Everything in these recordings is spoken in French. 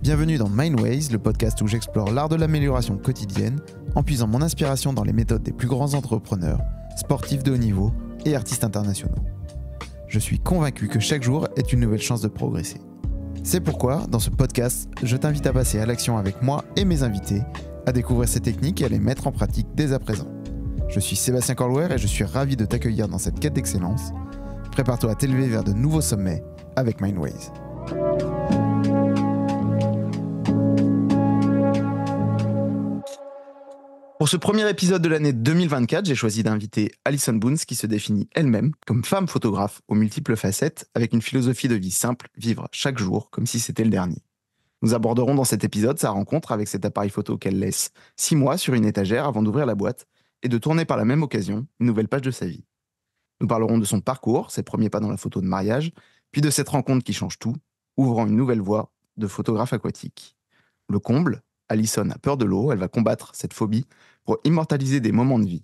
Bienvenue dans Mindways, le podcast où j'explore l'art de l'amélioration quotidienne en puisant mon inspiration dans les méthodes des plus grands entrepreneurs, sportifs de haut niveau et artistes internationaux. Je suis convaincu que chaque jour est une nouvelle chance de progresser. C'est pourquoi, dans ce podcast, je t'invite à passer à l'action avec moi et mes invités, à découvrir ces techniques et à les mettre en pratique dès à présent. Je suis Sébastien Corlouer et je suis ravi de t'accueillir dans cette quête d'excellence. Prépare-toi à t'élever vers de nouveaux sommets avec Mindways. Pour ce premier épisode de l'année 2024, j'ai choisi d'inviter Alison Boons qui se définit elle-même comme femme photographe aux multiples facettes avec une philosophie de vie simple, vivre chaque jour comme si c'était le dernier. Nous aborderons dans cet épisode sa rencontre avec cet appareil photo qu'elle laisse 6 mois sur une étagère avant d'ouvrir la boîte et de tourner par la même occasion une nouvelle page de sa vie. Nous parlerons de son parcours, ses premiers pas dans la photo de mariage, puis de cette rencontre qui change tout, ouvrant une nouvelle voie de photographe aquatique. Le comble, Alison a peur de l'eau, elle va combattre cette phobie pour immortaliser des moments de vie.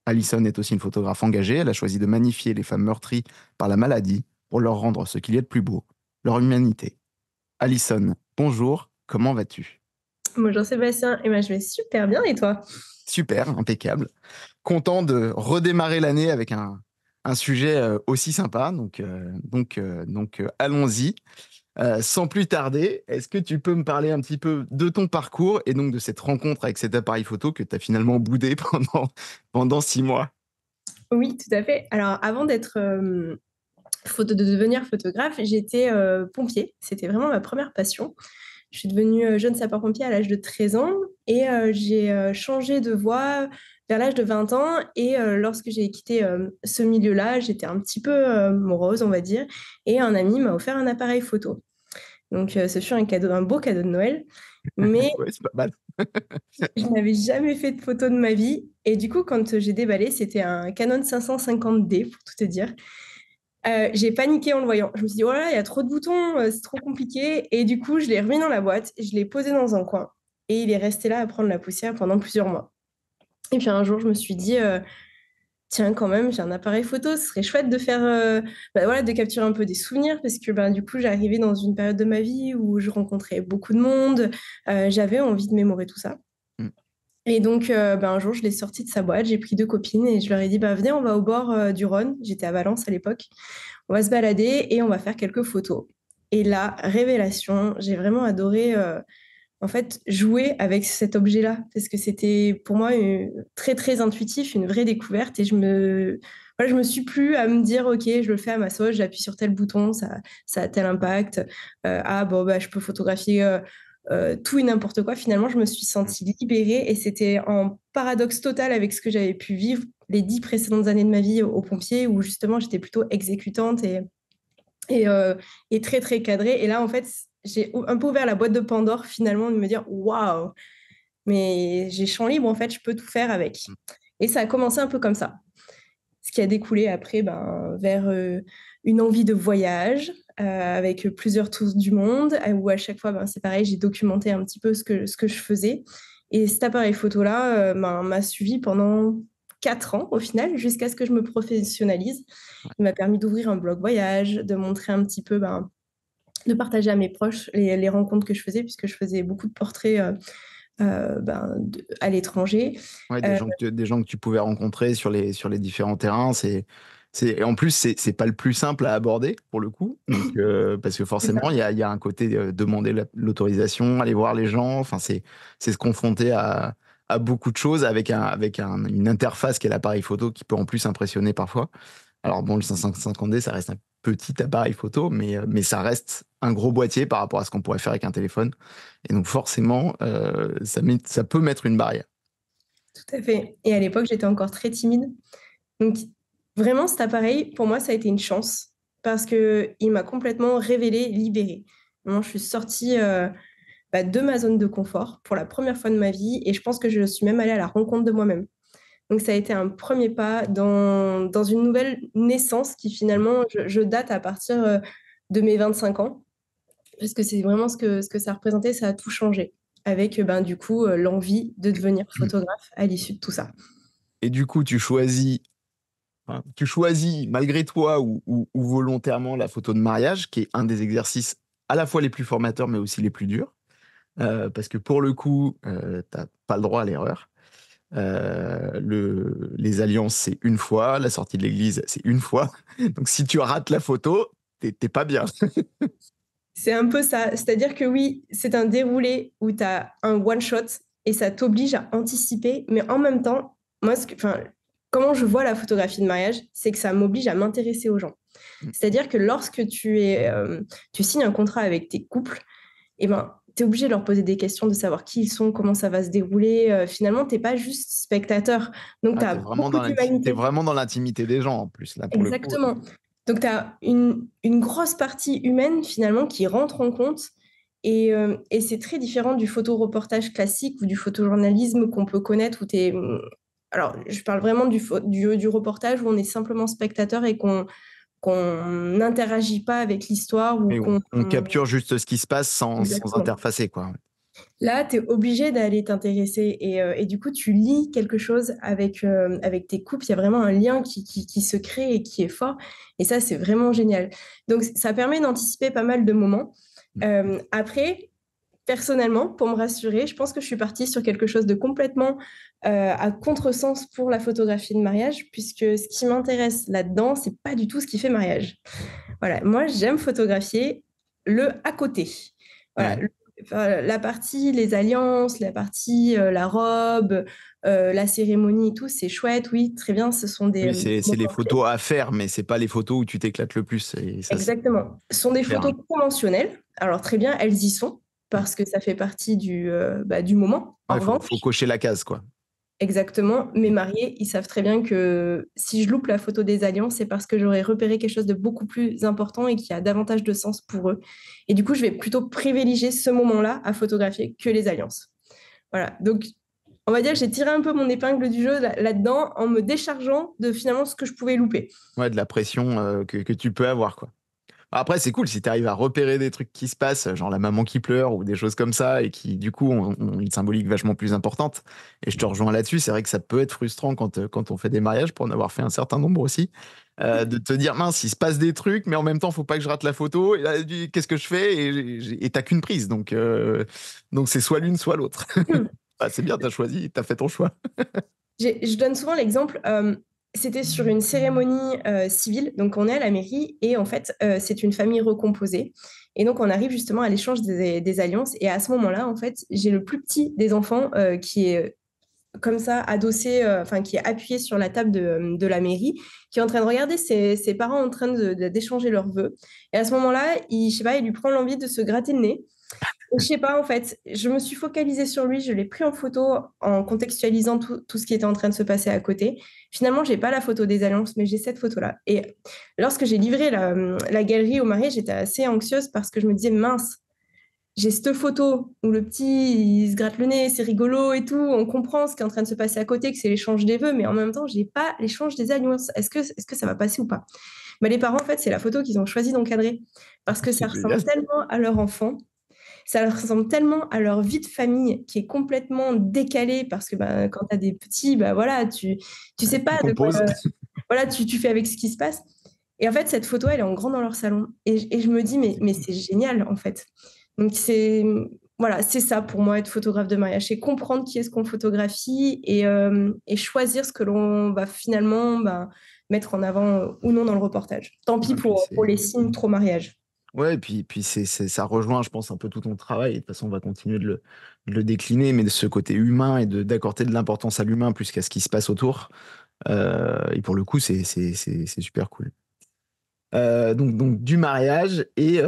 Alison est aussi une photographe engagée, elle a choisi de magnifier les femmes meurtries par la maladie pour leur rendre ce qu'il y a de plus beau, leur humanité. Alison, bonjour, comment vas-tu ? Bonjour Sébastien, je vais super bien et toi ? Super, impeccable. Content de redémarrer l'année avec un sujet aussi sympa, donc allons-y. Sans plus tarder, est-ce que tu peux me parler un petit peu de ton parcours et donc de cette rencontre avec cet appareil photo que tu as finalement boudé pendant 6 mois ? Oui, tout à fait. Alors, avant de devenir photographe, j'étais pompier. C'était vraiment ma première passion. Je suis devenue jeune sapeur-pompier à l'âge de 13 ans et j'ai changé de voie vers l'âge de 20 ans. Et lorsque j'ai quitté ce milieu-là, j'étais un petit peu morose, on va dire. Et un ami m'a offert un appareil photo. Donc, ce fut un beau cadeau de Noël. Mais Ouais, c'est pas mal. je n'avais jamais fait de photo de ma vie. Et du coup, quand j'ai déballé, c'était un Canon 550D, pour tout te dire. J'ai paniqué en le voyant. Je me suis dit, oh là, il y a trop de boutons, c'est trop compliqué. Et du coup, je l'ai remis dans la boîte, je l'ai posé dans un coin. Et il est resté là à prendre la poussière pendant plusieurs mois. Et puis un jour, je me suis dit, tiens, quand même, j'ai un appareil photo, ce serait chouette de faire, de capturer un peu des souvenirs, parce que du coup, j'arrivais dans une période de ma vie où je rencontrais beaucoup de monde, j'avais envie de mémorer tout ça. Et donc, un jour, je l'ai sorti de sa boîte, j'ai pris 2 copines et je leur ai dit, venez, on va au bord du Rhône. J'étais à Valence à l'époque. On va se balader et on va faire quelques photos. Et là, révélation, j'ai vraiment adoré jouer avec cet objet-là parce que c'était pour moi très, très intuitif, une vraie découverte. Et je me suis plu à me dire, OK, je le fais à ma sauce, j'appuie sur tel bouton, ça a tel impact. Je peux photographier tout et n'importe quoi. Finalement, je me suis sentie libérée et c'était en paradoxe total avec ce que j'avais pu vivre les 10 précédentes années de ma vie aux pompiers où justement j'étais plutôt exécutante et très très cadrée. Et là, en fait, j'ai un peu ouvert la boîte de Pandore finalement de me dire waouh, mais j'ai champ libre en fait, je peux tout faire avec. Et ça a commencé un peu comme ça. Ce qui a découlé après vers une envie de voyage avec plusieurs tours du monde où à chaque fois, c'est pareil, j'ai documenté un petit peu ce que je faisais. Et cet appareil photo-là m'a suivi pendant 4 ans au final, jusqu'à ce que je me professionnalise. Il m'a permis d'ouvrir un blog voyage, de montrer un petit peu, de partager à mes proches les rencontres que je faisais, puisque je faisais beaucoup de portraits à l'étranger. Ouais, des gens que tu pouvais rencontrer sur les différents terrains. Et en plus, c'est pas le plus simple à aborder pour le coup. Donc, parce que forcément, il y a un côté demander l'autorisation, aller voir les gens. Enfin, c'est se confronter à beaucoup de choses avec une interface qui est l'appareil photo qui peut en plus impressionner parfois. Alors bon, le 550D, ça reste un petit appareil photo, mais ça reste un gros boîtier par rapport à ce qu'on pourrait faire avec un téléphone. Et donc forcément, ça peut mettre une barrière. Tout à fait. Et à l'époque, j'étais encore très timide. Donc, vraiment, cet appareil, pour moi, ça a été une chance parce qu'il m'a complètement révélée, libérée. Vraiment, je suis sortie de ma zone de confort pour la première fois de ma vie et je pense que je suis même allée à la rencontre de moi-même. Donc, ça a été un premier pas dans une nouvelle naissance qui, finalement, je date à partir de mes 25 ans parce que c'est vraiment ce que ça représentait, ça a tout changé avec, du coup, l'envie de devenir photographe à l'issue de tout ça. Et du coup, tu choisis malgré toi ou volontairement la photo de mariage, qui est un des exercices à la fois les plus formateurs, mais aussi les plus durs. parce que pour le coup, t'as pas le droit à l'erreur. Les alliances, c'est une fois, la sortie de l'église, c'est une fois. Donc si tu rates la photo, t'es pas bien. C'est un peu ça. C'est-à-dire que oui, c'est un déroulé où tu as un one-shot et ça t'oblige à anticiper. Mais en même temps, moi, comment je vois la photographie de mariage, c'est que ça m'oblige à m'intéresser aux gens. C'est-à-dire que lorsque tu signes un contrat avec tes couples, eh ben, tu es obligé de leur poser des questions, de savoir qui ils sont, comment ça va se dérouler. Finalement, tu n'es pas juste spectateur. Donc, tu Ah, as beaucoup t'es d'humanité. vraiment dans l'intimité des gens en plus, là, pour le coup. Exactement. Donc, tu as une grosse partie humaine, finalement, qui rentre en compte. Et c'est très différent du photoreportage classique ou du photojournalisme qu'on peut connaître où tu es. Alors, je parle vraiment du reportage où on est simplement spectateur et qu'on n'interagit pas avec l'histoire ou Et on capture juste ce qui se passe sans Exactement. interfacer, quoi. Là, tu es obligé d'aller t'intéresser et du coup, tu lis quelque chose avec tes couples. Il y a vraiment un lien qui se crée et qui est fort. Et ça, c'est vraiment génial. Donc, ça permet d'anticiper pas mal de moments. Après, personnellement, pour me rassurer, je pense que je suis partie sur quelque chose de complètement à contresens pour la photographie de mariage, puisque ce qui m'intéresse là-dedans, c'est pas du tout ce qui fait mariage. Voilà, moi, j'aime photographier le à côté. Voilà, Ouais. enfin, la partie, les alliances, la partie, la robe, la cérémonie et tout, c'est chouette, oui, très bien, ce sont Oui, des c'est les moments clés. photos à faire, mais c'est pas les photos où tu t'éclates le plus. Et ça, c'est Exactement. Ce sont des clair. photos conventionnelles. Alors, très bien, elles y sont, parce que ça fait partie du moment. En Ouais, revanche, faut cocher la case, quoi. exactement, mes mariés, ils savent très bien que si je loupe la photo des alliances, c'est parce que j'aurais repéré quelque chose de beaucoup plus important et qui a davantage de sens pour eux. Et du coup, je vais plutôt privilégier ce moment-là à photographier que les alliances. Voilà. Donc, on va dire que j'ai tiré un peu mon épingle du jeu là-dedans en me déchargeant de finalement ce que je pouvais louper. Ouais, de la pression que tu peux avoir, quoi. Après, c'est cool si tu arrives à repérer des trucs qui se passent, genre la maman qui pleure ou des choses comme ça, et qui, du coup, ont une symbolique vachement plus importante. Et je te rejoins là-dessus. C'est vrai que ça peut être frustrant quand on fait des mariages, pour en avoir fait un certain nombre aussi, de te dire, mince, il se passe des trucs, mais en même temps, faut pas que je rate la photo. Et là, qu'est-ce que je fais? Et t'as qu'une prise. Donc c'est soit l'une, soit l'autre. Bah, c'est bien, t'as choisi, t'as fait ton choix. Je donne souvent l'exemple, c'était sur une cérémonie civile, donc on est à la mairie et en fait c'est une famille recomposée. Et donc on arrive justement à l'échange des alliances et à ce moment-là, en fait, j'ai le plus petit des enfants qui est comme ça adossé, enfin qui est appuyé sur la table de la mairie, qui est en train de regarder ses parents en train d'échanger leurs vœux. Et à ce moment-là, je sais pas, il lui prend l'envie de se gratter le nez. Je sais pas, en fait, je me suis focalisée sur lui, je l'ai pris en photo en contextualisant tout ce qui était en train de se passer à côté. Finalement, j'ai pas la photo des alliances, mais j'ai cette photo-là. Et lorsque j'ai livré la galerie au marié, j'étais assez anxieuse parce que je me disais, mince, j'ai cette photo où le petit, il se gratte le nez, c'est rigolo et tout, on comprend ce qui est en train de se passer à côté, que c'est l'échange des vœux, mais en même temps, j'ai pas l'échange des alliances. Est-ce que ça va passer ou pas? Mais les parents, en fait, c'est la photo qu'ils ont choisi d'encadrer parce que ça C'est ressemble génial. tellement à leur enfant, ça leur ressemble tellement à leur vie de famille qui est complètement décalée parce que bah, quand tu as des petits, bah, voilà, tu sais Tu pas de quoi, composes. voilà, tu fais avec ce qui se passe. Et en fait, cette photo, elle est en grand dans leur salon. Et je me dis, mais c'est génial, en fait. Donc, voilà, c'est ça pour moi, être photographe de mariage. C'est comprendre qui est-ce qu'on photographie et choisir ce que l'on va finalement bah, mettre en avant ou non dans le reportage. Tant pis Et puis pour les signes trop mariage. ouais, et puis ça rejoint, je pense, un peu tout ton travail. Et de toute façon, on va continuer de le décliner, mais de ce côté humain et d'accorder de l'importance à l'humain plus qu'à ce qui se passe autour. Et pour le coup, c'est super cool. Donc du mariage, et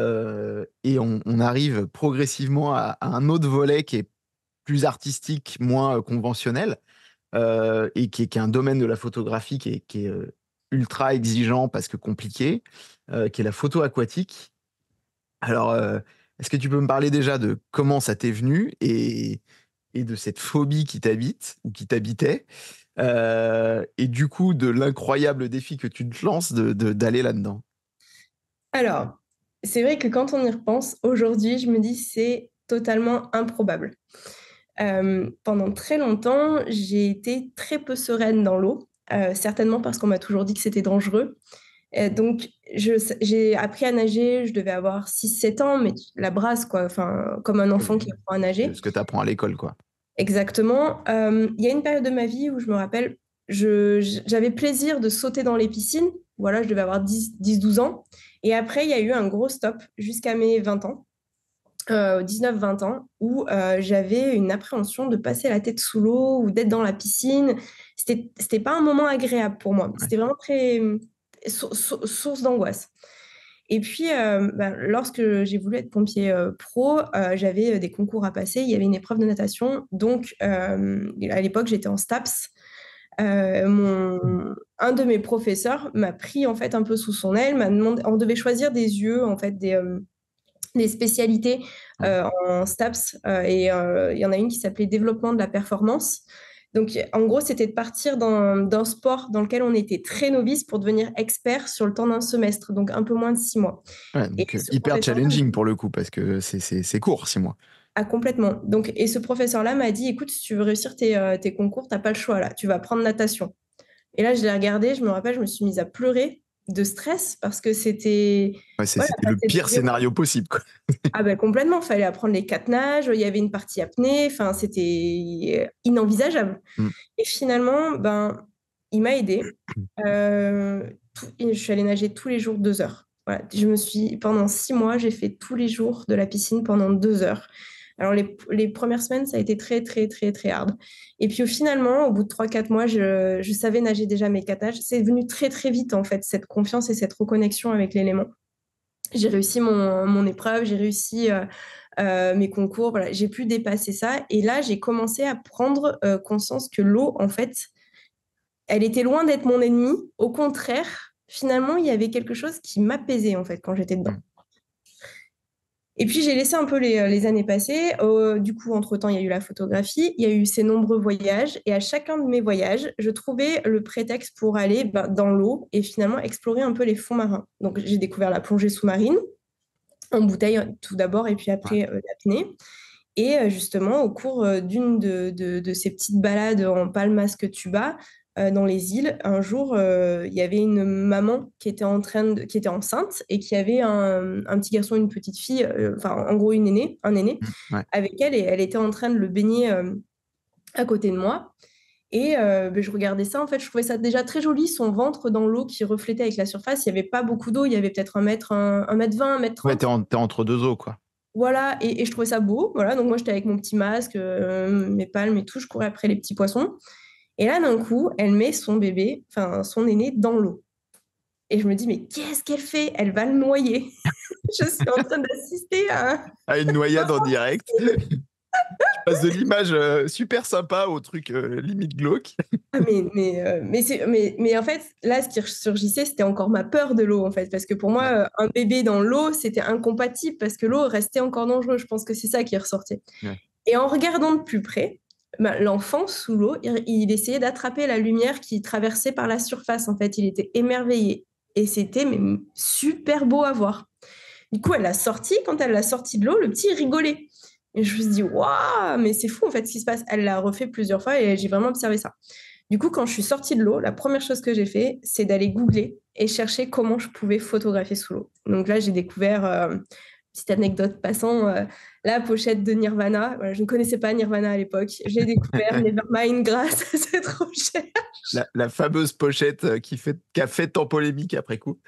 on arrive progressivement à un autre volet qui est plus artistique, moins conventionnel, et qui est un domaine de la photographie qui est ultra exigeant parce que compliqué, qui est la photo aquatique. Alors, est-ce que tu peux me parler déjà de comment ça t'est venu et de cette phobie qui t'habite ou qui t'habitait, et du coup de l'incroyable défi que tu te lances d'aller là-dedans? Alors, c'est vrai que quand on y repense, aujourd'hui, je me dis c'est totalement improbable. Pendant très longtemps, j'ai été très peu sereine dans l'eau, certainement parce qu'on m'a toujours dit que c'était dangereux. Donc, j'ai appris à nager, je devais avoir 6-7 ans, mais la brasse, quoi, enfin, comme un enfant qui apprend à nager. Ce que tu apprends à l'école, quoi. Exactement. Il y a une période de ma vie où je me rappelle, j'avais plaisir de sauter dans les piscines. Voilà, je devais avoir 10-12 ans. Et après, il y a eu un gros stop jusqu'à mes 20 ans, 19-20 ans, où j'avais une appréhension de passer la tête sous l'eau ou d'être dans la piscine. C'était pas un moment agréable pour moi. Ouais. C'était vraiment très source d'angoisse. Et puis, lorsque j'ai voulu être pompier pro, j'avais des concours à passer. Il y avait une épreuve de natation. Donc, à l'époque, j'étais en STAPS. Un de mes professeurs m'a pris en fait un peu sous son aile, m'a demandé, on devait choisir des yeux, en fait, des spécialités Ouais. en STAPS. Et il y en a une qui s'appelait développement de la performance. Donc, en gros, c'était de partir d'un sport dans lequel on était très novice pour devenir expert sur le temps d'un semestre, donc un peu moins de 6 mois. Ouais, Et donc ce hyper professeur challenging pour le coup, parce que c'est court, 6 mois. complètement. Donc, et ce professeur-là m'a dit, écoute, si tu veux réussir tes concours, t'as pas le choix là, tu vas prendre natation. Et là, je l'ai regardé, je me rappelle, je me suis mise à pleurer de stress parce que c'était... Ouais, Voilà, c'était le pire scénario possible, quoi. ah ben complètement, il fallait apprendre les 4 nages, il y avait une partie apnée, enfin, c'était inenvisageable. Mm. Et finalement, ben, il m'a aidée. Je suis allée nager tous les jours 2 heures. Voilà, pendant 6 mois, j'ai fait tous les jours de la piscine pendant 2 heures. Alors, les premières semaines, ça a été très, très, très, très hard. Et puis, finalement, au bout de 3-4 mois, je savais nager déjà mes 4 nages. C'est venu très, très vite, en fait, cette confiance et cette reconnexion avec l'élément. J'ai réussi mon épreuve, j'ai réussi mes concours, voilà, j'ai pu dépasser ça. Et là, j'ai commencé à prendre conscience que l'eau, en fait, elle était loin d'être mon ennemi. Au contraire, finalement, il y avait quelque chose qui m'apaisait, en fait, quand j'étais dedans. Mm. Et puis, j'ai laissé un peu les années passer. Du coup, entre-temps, il y a eu la photographie, il y a eu ces nombreux voyages. Et à chacun de mes voyages, je trouvais le prétexte pour aller dans l'eau et finalement explorer un peu les fonds marins. Donc, j'ai découvert la plongée sous-marine, en bouteille tout d'abord, et puis Ouais. après l'apnée. Et justement, au cours d'une de ces petites balades en palmasque tuba dans les îles, un jour, il y avait une maman qui était qui était enceinte et qui avait un petit garçon, une petite fille, enfin en gros un aîné, Ouais. avec elle, et elle était en train de le baigner à côté de moi. Et je regardais ça, en fait, je trouvais ça déjà très joli, son ventre dans l'eau qui reflétait avec la surface. Il n'y avait pas beaucoup d'eau, il y avait peut-être 1 mètre 20, 1 mètre Ouais, 30. t'es entre deux eaux, quoi. Voilà, et je trouvais ça beau. Voilà, donc moi, j'étais avec mon petit masque, mes palmes et tout, je courais après les petits poissons. Et là, d'un coup, elle met son bébé, enfin son aîné, dans l'eau. Et je me dis, mais qu'est-ce qu'elle fait? Elle va le noyer. Je suis en train d'assister à... À une noyade en direct. Je passe de l'image super sympa au truc limite glauque. Ah, mais en fait, là, ce qui ressurgissait, c'était encore ma peur de l'eau, en fait. Parce que pour moi, Ouais. un bébé dans l'eau, c'était incompatible parce que l'eau restait encore dangereuse. Je pense que c'est ça qui ressortait. Ouais. Et en regardant de plus près, l'enfant sous l'eau, il essayait d'attraper la lumière qui traversait par la surface. En fait, il était émerveillé. Et c'était super beau à voir. Du coup, elle l'a sorti. Quand elle l'a sorti de l'eau, le petit rigolait. Et je me suis dit, waouh, mais c'est fou en fait ce qui se passe. Elle l'a refait plusieurs fois et j'ai vraiment observé ça. Du coup, quand je suis sortie de l'eau, la première chose que j'ai fait, c'est d'aller googler et chercher comment je pouvais photographier sous l'eau. Donc là, j'ai découvert, petite anecdote passant, la pochette de Nirvana. Voilà, je ne connaissais pas Nirvana à l'époque. J'ai découvert Nevermind grâce à cette recherche. La fameuse pochette qui a fait tant polémique après coup.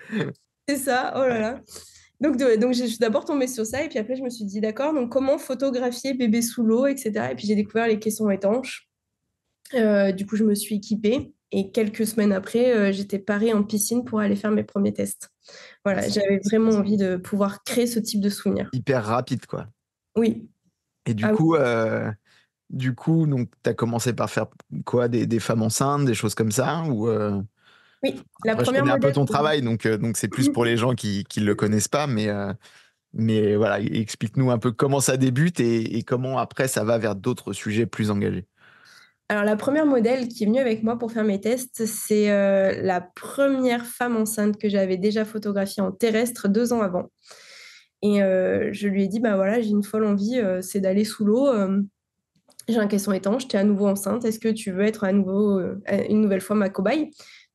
C'est ça, oh là Ouais. là. Donc je suis d'abord tombée sur ça et puis après je me suis dit d'accord, donc comment photographier bébé sous l'eau, etc. Et puis j'ai découvert les caissons étanches. Du coup je me suis équipée et quelques semaines après j'étais parée en piscine pour aller faire mes premiers tests. Voilà, j'avais vraiment envie de pouvoir créer ce type de souvenir. Hyper rapide, quoi. Oui. Et Ah oui. du coup, donc, tu as commencé par faire quoi, des femmes enceintes, des choses comme ça ou Oui, la Après, je première connais un peu modèle. ton travail, donc c'est plus pour les gens qui le connaissent pas, mais voilà, explique-nous un peu comment ça débute et comment après ça va vers d'autres sujets plus engagés. Alors, la première modèle qui est venue avec moi pour faire mes tests, c'est la première femme enceinte que j'avais déjà photographiée en terrestre 2 ans avant. Et je lui ai dit, bah voilà, j'ai une folle envie, c'est d'aller sous l'eau. J'ai un caisson étanche, tu es à nouveau enceinte. Est-ce que tu veux être à nouveau, une nouvelle fois ma cobaye?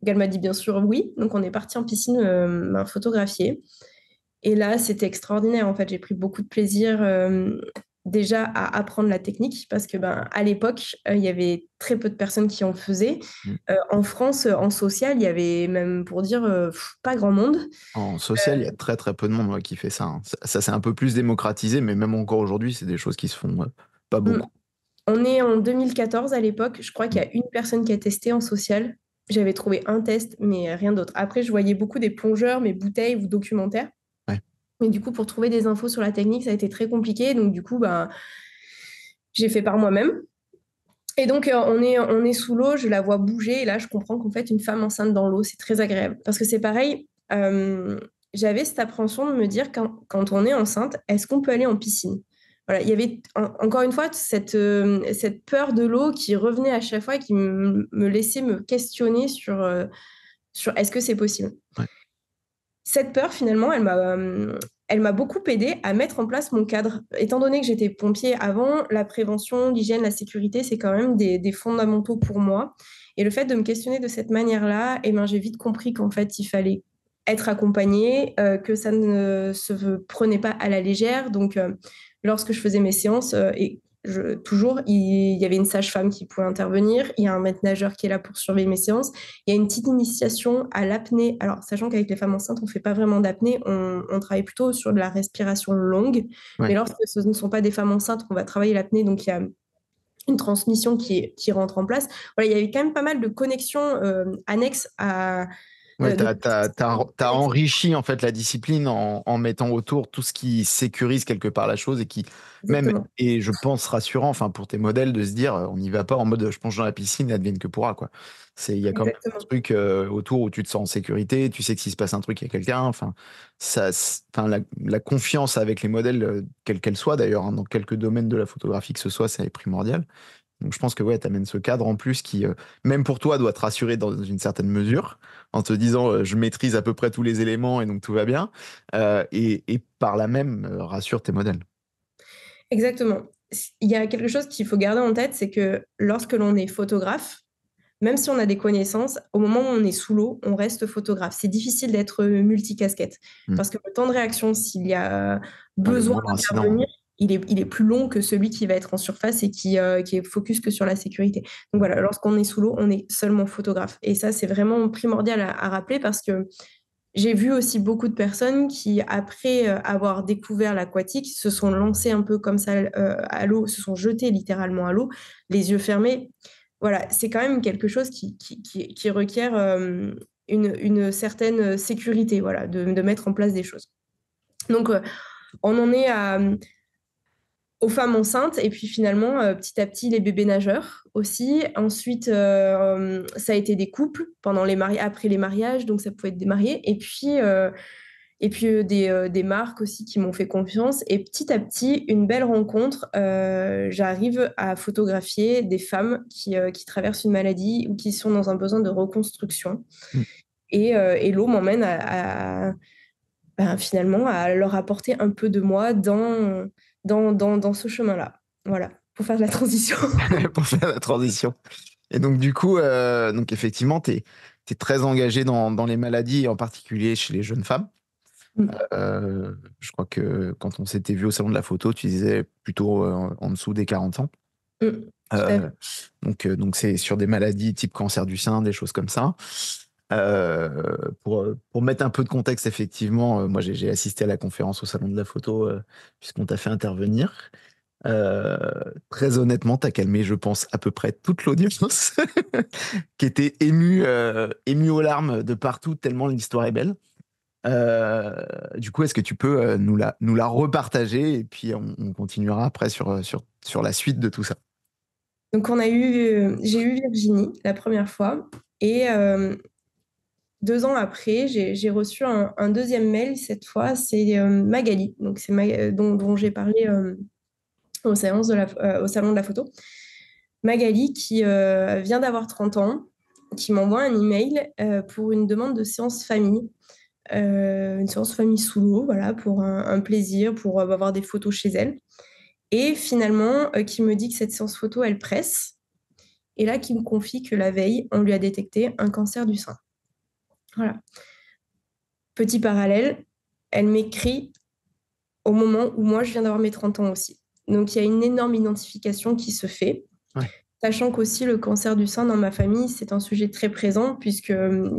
Elle m'a dit bien sûr oui. Donc, on est parti en piscine photographier. Et là, c'était extraordinaire. En fait, j'ai pris beaucoup de plaisir déjà à apprendre la technique parce que à l'époque, il y avait très peu de personnes qui en faisaient. Mm. En France, en social, il y avait même, pour dire, pas grand monde. En social, il y a très très peu de monde qui fait ça, hein. Ça, c'est un peu plus démocratisé, mais même encore aujourd'hui, c'est des choses qui se font pas Mm. beaucoup. On est en 2014 à l'époque. Je crois qu'il y a une personne qui a testé en social. J'avais trouvé un test, mais rien d'autre. Après, je voyais beaucoup des plongeurs, mais bouteilles ou documentaires. Ouais. Mais du coup, pour trouver des infos sur la technique, ça a été très compliqué. Donc, du coup, j'ai fait par moi-même. Et donc, on est sous l'eau, je la vois bouger. Et là, je comprends qu'en fait, une femme enceinte dans l'eau, c'est très agréable. Parce que c'est pareil, j'avais cette appréhension de me dire, quand on est enceinte, est-ce qu'on peut aller en piscine? Voilà, il y avait encore une fois cette peur de l'eau qui revenait à chaque fois et qui me laissait me questionner sur est-ce que c'est possible. Ouais. Cette peur, finalement, elle m'a beaucoup aidé à mettre en place mon cadre. Étant donné que j'étais pompier avant, la prévention, l'hygiène, la sécurité, c'est quand même des fondamentaux pour moi. Et le fait de me questionner de cette manière-là, j'ai vite compris qu'en fait, il fallait être accompagné, que ça ne se prenait pas à la légère. Donc, lorsque je faisais mes séances, toujours, il y avait une sage-femme qui pouvait intervenir, il y a un maître nageur qui est là pour surveiller mes séances. Il y a une petite initiation à l'apnée. Alors, sachant qu'avec les femmes enceintes, on ne fait pas vraiment d'apnée, on travaille plutôt sur de la respiration longue. Ouais. Mais lorsque ce ne sont pas des femmes enceintes, on va travailler l'apnée. Donc, il y a une transmission qui rentre en place. Voilà, il y avait quand même pas mal de connexions annexes à... Ouais, de- t'as enrichi en fait la discipline en mettant autour tout ce qui sécurise quelque part la chose et qui même Exactement. est, je pense, rassurant, enfin pour tes modèles de se dire on n'y va pas en mode je plonge dans la piscine et advienne que pourra quoi. Il y a quand même un Exactement. truc autour où tu te sens en sécurité, tu sais que s'il se passe un truc il y a quelqu'un, enfin la confiance avec les modèles quelle qu'elle soit d'ailleurs, hein, dans quelques domaines de la photographie que ce soit, c'est primordial. Donc je pense que ouais, tu amènes ce cadre en plus qui, même pour toi, doit te rassurer dans une certaine mesure, en te disant je maîtrise à peu près tous les éléments et donc tout va bien, et par là même rassure tes modèles. Exactement. Il y a quelque chose qu'il faut garder en tête, c'est que lorsque l'on est photographe, même si on a des connaissances, au moment où on est sous l'eau, on reste photographe. C'est difficile d'être multicasquette Hmm. parce que le temps de réaction, s'il y a Ouais, le besoin moindre incident. d'intervenir, il est plus long que celui qui va être en surface et qui est focus que sur la sécurité. Donc Hmm. voilà, lorsqu'on est sous l'eau, on est seulement photographe. Et ça, c'est vraiment primordial à rappeler parce que j'ai vu aussi beaucoup de personnes qui, après avoir découvert l'aquatique, se sont lancées un peu comme ça à l'eau, se sont jetées littéralement à l'eau, les yeux fermés. Voilà, c'est quand même quelque chose qui requiert une certaine sécurité, voilà, de mettre en place des choses. Donc, on en est aux femmes enceintes et puis finalement, petit à petit, les bébés nageurs aussi. Ensuite, ça a été des couples pendant après les mariages, donc ça pouvait être des mariés. Et puis des marques aussi qui m'ont fait confiance. Et petit à petit, une belle rencontre. J'arrive à photographier des femmes qui traversent une maladie ou qui sont dans un besoin de reconstruction. Hmm. Et l'eau m'emmène finalement à leur apporter un peu de moi dans ce chemin-là. Voilà, pour faire de la transition. Pour faire la transition. Et donc du coup, donc effectivement, tu es très engagé dans les maladies, et en particulier chez les jeunes femmes. Je crois que quand on s'était vu au salon de la photo, tu disais plutôt en dessous des 40 ans. Tout à Euh, fait. donc c'est sur des maladies type cancer du sein, des choses comme ça. Pour mettre un peu de contexte, effectivement, moi j'ai assisté à la conférence au salon de la photo puisqu'on t'a fait intervenir. Euh, Très honnêtement, t'as calmé, je pense, à peu près toute l'audience qui était émue aux larmes de partout tellement l'histoire est belle. Du coup, est-ce que tu peux nous la repartager et puis on continuera après sur la suite de tout ça. Donc, j'ai eu Virginie la première fois. Et 2 ans après, j'ai reçu un deuxième mail. Cette fois, c'est Magali, donc c'est dont j'ai parlé au salon de la photo. Magali qui vient d'avoir 30 ans, qui m'envoie un email pour une demande de séance famille. Une séance famille sous l'eau, voilà, pour un plaisir, pour avoir des photos chez elle. Et finalement, qui me dit que cette séance photo, elle presse. Et là, qui me confie que la veille, on lui a détecté un cancer du sein. Voilà. Petit parallèle, elle m'écrit au moment où moi, je viens d'avoir mes 30 ans aussi. Donc, il y a une énorme identification qui se fait. Ouais. Sachant qu'aussi le cancer du sein dans ma famille, c'est un sujet très présent puisque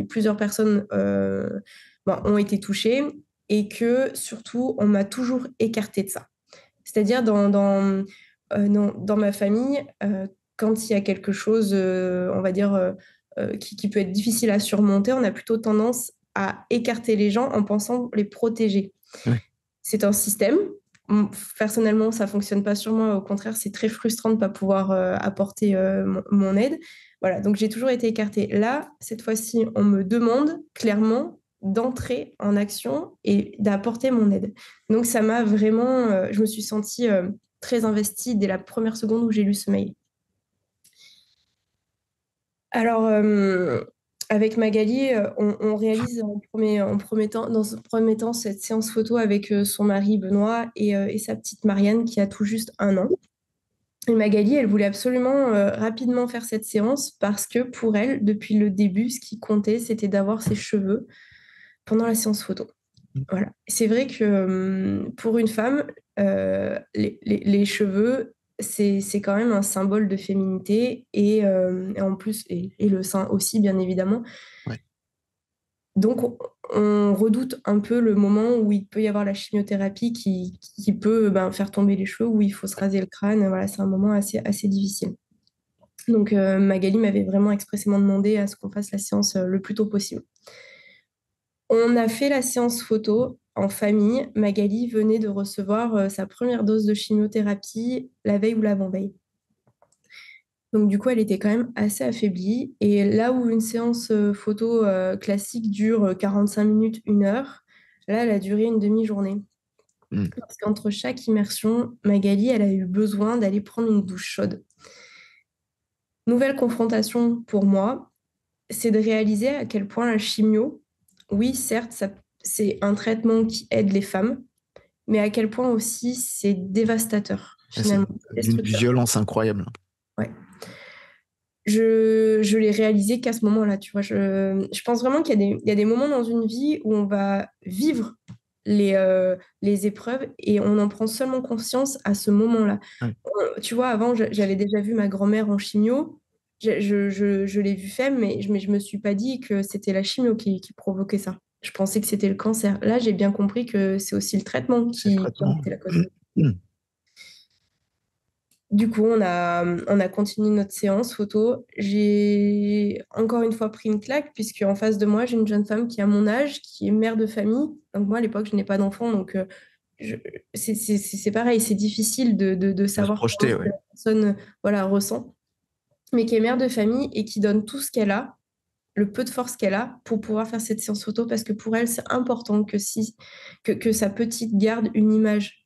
plusieurs personnes ont été touchées et que surtout, on m'a toujours écartée de ça. C'est-à-dire dans ma famille, quand il y a quelque chose, on va dire, qui peut être difficile à surmonter, on a plutôt tendance à écarter les gens en pensant les protéger. Ouais. C'est un système. Personnellement, ça fonctionne pas sur moi. Au contraire, c'est très frustrant de ne pas pouvoir apporter mon aide. Voilà, donc j'ai toujours été écartée. Là, cette fois-ci, on me demande clairement d'entrer en action et d'apporter mon aide. Donc ça m'a vraiment, je me suis sentie très investie dès la première seconde où j'ai lu ce mail. Alors, avec Magali, on réalise dans un premier temps cette séance photo avec son mari Benoît et sa petite Marianne qui a tout juste 1 an. Et Magali, elle voulait absolument rapidement faire cette séance parce que pour elle, depuis le début, ce qui comptait, c'était d'avoir ses cheveux pendant la séance photo. Voilà. C'est vrai que pour une femme, les cheveux, c'est quand même un symbole de féminité et en plus, et le sein aussi, bien évidemment. Ouais. Donc, on redoute un peu le moment où il peut y avoir la chimiothérapie qui peut faire tomber les cheveux, où il faut se raser le crâne. Voilà, c'est un moment assez difficile. Donc, Magali m'avait vraiment expressément demandé à ce qu'on fasse la séance le plus tôt possible. On a fait la séance photo en famille. Magali venait de recevoir sa première dose de chimiothérapie la veille ou l'avant-veille. Donc du coup, elle était quand même assez affaiblie. Et là où une séance photo classique dure 45 minutes, 1 heure, là, elle a duré une demi-journée. Mm. Parce qu'entre chaque immersion, Magali, elle a eu besoin d'aller prendre une douche chaude. Nouvelle confrontation pour moi, c'est de réaliser à quel point la chimio, oui, certes, c'est un traitement qui aide les femmes, mais à quel point aussi c'est dévastateur, C'est finalement. d'une violence incroyable. Ouais. Je l'ai réalisé qu'à ce moment-là, tu vois. Je pense vraiment qu'il y a des moments dans une vie où on va vivre les épreuves et on en prend seulement conscience à ce moment-là. Ouais. Tu vois, avant, j'avais déjà vu ma grand-mère en chimio. Je l'ai vue faire, mais je me suis pas dit que c'était la chimio qui provoquait ça. Je pensais que c'était le cancer. Là, j'ai bien compris que c'est aussi le traitement C'est le qui en traitement. était la cause. Du coup, on a continué notre séance photo. J'ai encore une fois pris une claque, puisque en face de moi, j'ai une jeune femme qui a mon âge, qui est mère de famille. Donc moi, à l'époque, je n'ai pas d'enfant, donc je- c'est pareil, c'est difficile de De se savoir projeter, comment ouais. la personne voilà, ressent, mais qui est mère de famille et qui donne tout ce qu'elle a, le peu de force qu'elle a, pour pouvoir faire cette séance photo, parce que pour elle, c'est important que sa petite garde une image,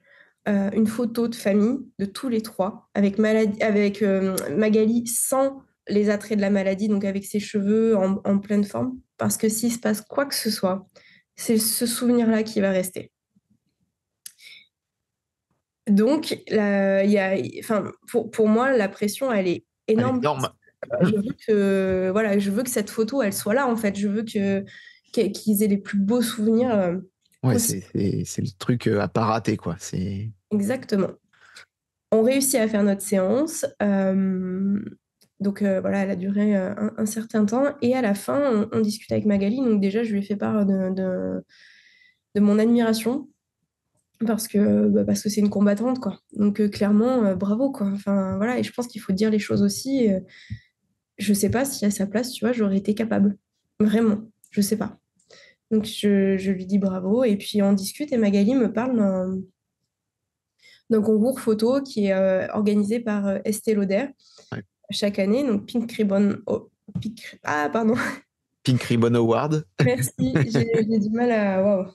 une photo de famille de tous les trois, avec Magali sans les attraits de la maladie, donc avec ses cheveux en pleine forme, parce que s'il se passe quoi que ce soit, c'est ce souvenir-là qui va rester. Donc, enfin, pour moi, la pression, elle est Elle est énorme. énorme. Je veux que cette photo, elle soit là, en fait. Je veux qu'ils aient les plus beaux souvenirs Ouais, possibles. c'est le truc à pas rater, quoi. C'est Exactement. On réussit à faire notre séance. Donc, voilà, elle a duré un certain temps. Et à la fin, on discute avec Magali. Donc, déjà, je lui ai fait part de mon admiration parce que c'est une combattante, quoi. Donc, clairement, bravo, quoi. Enfin, voilà. Et je pense qu'il faut dire les choses aussi. Je sais pas si à sa place, tu vois, j'aurais été capable. Vraiment, je sais pas. Donc je lui dis bravo et puis on discute et Magali me parle d'un concours photo qui est organisé par Estée Lauder ouais. chaque année. Donc Pink Ribbon. Ah, pardon. Pink Ribbon Award. Merci. J'ai du mal à. Waouh.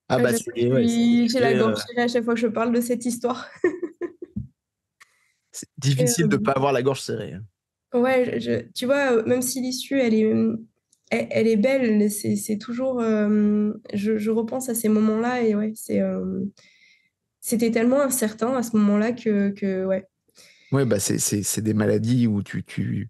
Ah À bah chaque fois, ouais, j'ai la gorge serrée à chaque fois que je parle de cette histoire. c'est Et, difficile de pas avoir la gorge serrée. ouais, tu vois, même si l'issue, elle est belle, c'est toujours. Je repense à ces moments-là et ouais, c'était tellement incertain à ce moment-là que ouais. Ouais, bah c'est des maladies où tu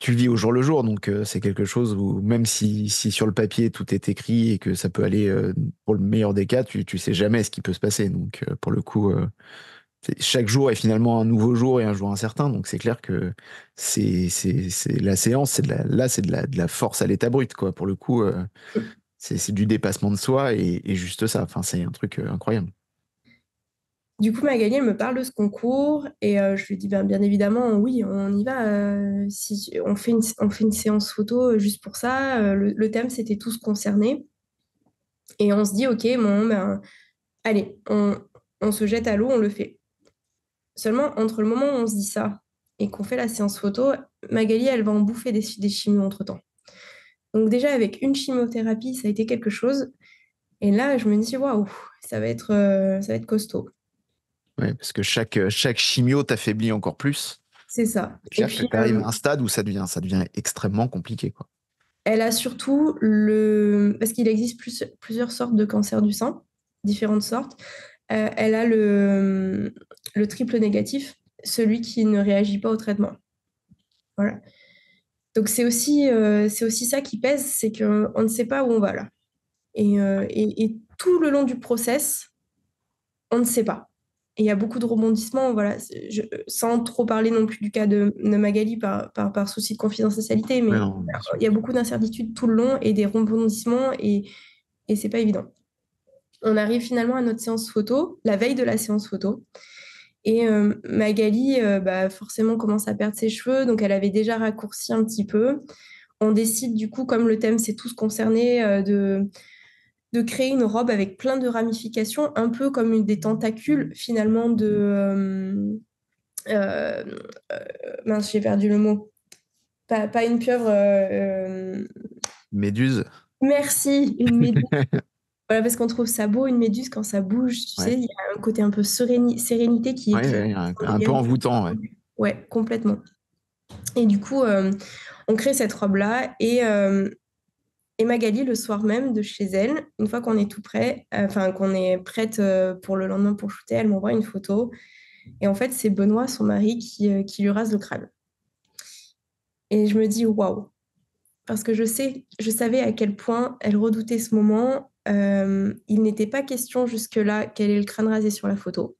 tu le vis au jour le jour, donc c'est quelque chose où même si sur le papier tout est écrit et que ça peut aller pour le meilleur des cas, tu sais jamais ce qui peut se passer. Donc pour le coup, chaque jour est finalement un nouveau jour et un jour incertain. Donc c'est clair que c'est la séance, c'est de la force à l'état brut, quoi. Pour le coup, c'est du dépassement de soi et juste ça. Enfin, c'est un truc incroyable. Du coup, Magali, elle me parle de ce concours et je lui dis ben, bien évidemment, oui, on y va. Si on fait une séance photo juste pour ça. Le thème, c'était tous concernés. Et on se dit, OK, bon, ben, allez, on se jette à l'eau, on le fait. Seulement, entre le moment où on se dit ça et qu'on fait la séance photo, Magali, elle va en bouffer des chimios entre-temps. Donc déjà, avec une chimiothérapie, ça a été quelque chose. Et là, je me dis, waouh, ça va être costaud. Ouais, parce que chaque chimio t'affaiblit encore plus. C'est ça. C'est Et clair que puis, tu arrives à un stade où ça devient extrêmement compliqué, quoi. elle a surtout Parce qu'il existe plusieurs sortes de cancer du sein, différentes sortes. Elle a le triple négatif, celui qui ne réagit pas au traitement. Voilà. Donc c'est aussi ça qui pèse, c'est qu'on ne sait pas où on va là. Et tout le long du process, on ne sait pas. Et il y a beaucoup de rebondissements, voilà, sans trop parler non plus du cas de Magali par souci de confidentialité, Ouais, mais non, bien sûr. il y a beaucoup d'incertitudes tout le long et des rebondissements et c'est pas évident. On arrive finalement à notre séance photo, la veille de la séance photo. Et Magali, bah, forcément, commence à perdre ses cheveux, donc elle avait déjà raccourci un petit peu. On décide du coup, comme le thème c'est tous concernés, de créer une robe avec plein de ramifications, un peu comme des tentacules finalement euh, euh, mince, j'ai perdu le mot. Pas une pieuvre. Méduse. Merci, une méduse. Voilà, parce qu'on trouve ça beau, une méduse, quand ça bouge, tu sais, Ouais. il y a un côté un peu sérénité Ouais, ouais, un peu envoûtant, ouais. Ouais, complètement. Et du coup, on crée cette robe-là et Magali, le soir même de chez elle, une fois qu'on est tout prêt, enfin qu'on est prête pour le lendemain pour shooter, elle m'envoie une photo. Et en fait, c'est Benoît, son mari, qui lui rase le crâne. Et je me dis, waouh, parce que je savais à quel point elle redoutait ce moment. Il n'était pas question jusque-là qu'elle ait le crâne rasé sur la photo.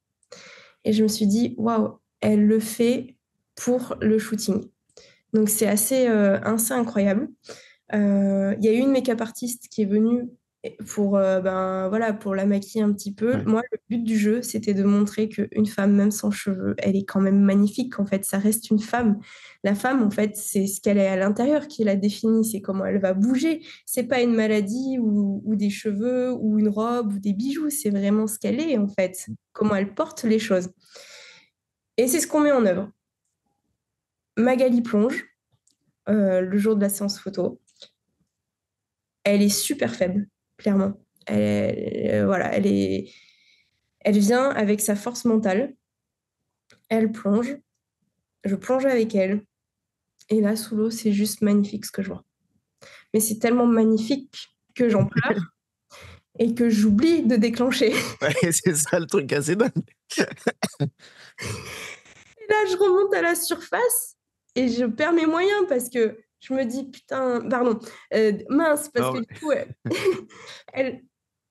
Et je me suis dit, waouh, elle le fait pour le shooting. Donc c'est assez incroyable. Il y a eu une make-up artiste qui est venue pour, ben, voilà, pour la maquiller un petit peu. Ouais. Moi, le but du jeu, c'était de montrer qu'une femme, même sans cheveux, elle est quand même magnifique. En fait, ça reste une femme. La femme, en fait, c'est ce qu'elle est à l'intérieur qui la définit. C'est comment elle va bouger. C'est pas une maladie ou des cheveux ou une robe ou des bijoux. C'est vraiment ce qu'elle est, en fait. Comment elle porte les choses. Et c'est ce qu'on met en œuvre. Magali plonge le jour de la séance photo. Elle est super faible, clairement. Voilà, elle vient avec sa force mentale. Elle plonge. Je plonge avec elle. Et là, sous l'eau, c'est juste magnifique ce que je vois. Mais c'est tellement magnifique que j'en pleure et que j'oublie de déclencher. Ouais, c'est ça le truc assez dingue. Et là, je remonte à la surface et je perds mes moyens parce que je me dis, putain, pardon, mince, parce que Non, du coup, elle,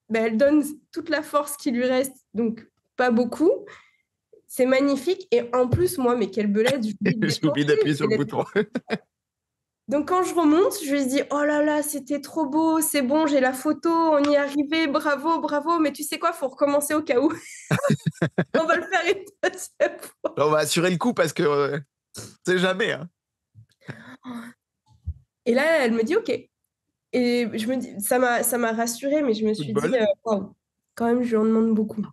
bah, elle donne toute la force qui lui reste, donc pas beaucoup. C'est magnifique. Et en plus, moi, mais quelle belette, j'oublie de j'ai oublié déclencher. d'appuyer sur le bouton. Donc, quand je remonte, je lui dis, oh là là, c'était trop beau, c'est bon, j'ai la photo, on y est arrivé, bravo, bravo. Mais tu sais quoi, faut recommencer au cas où. On va le faire une deuxième fois. On va assurer le coup parce que c'est jamais, hein. Et là, elle me dit, OK. Et je me dis, ça m'a rassurée, mais je me Coup de suis dit, bol. waouh, quand même, je lui en demande beaucoup.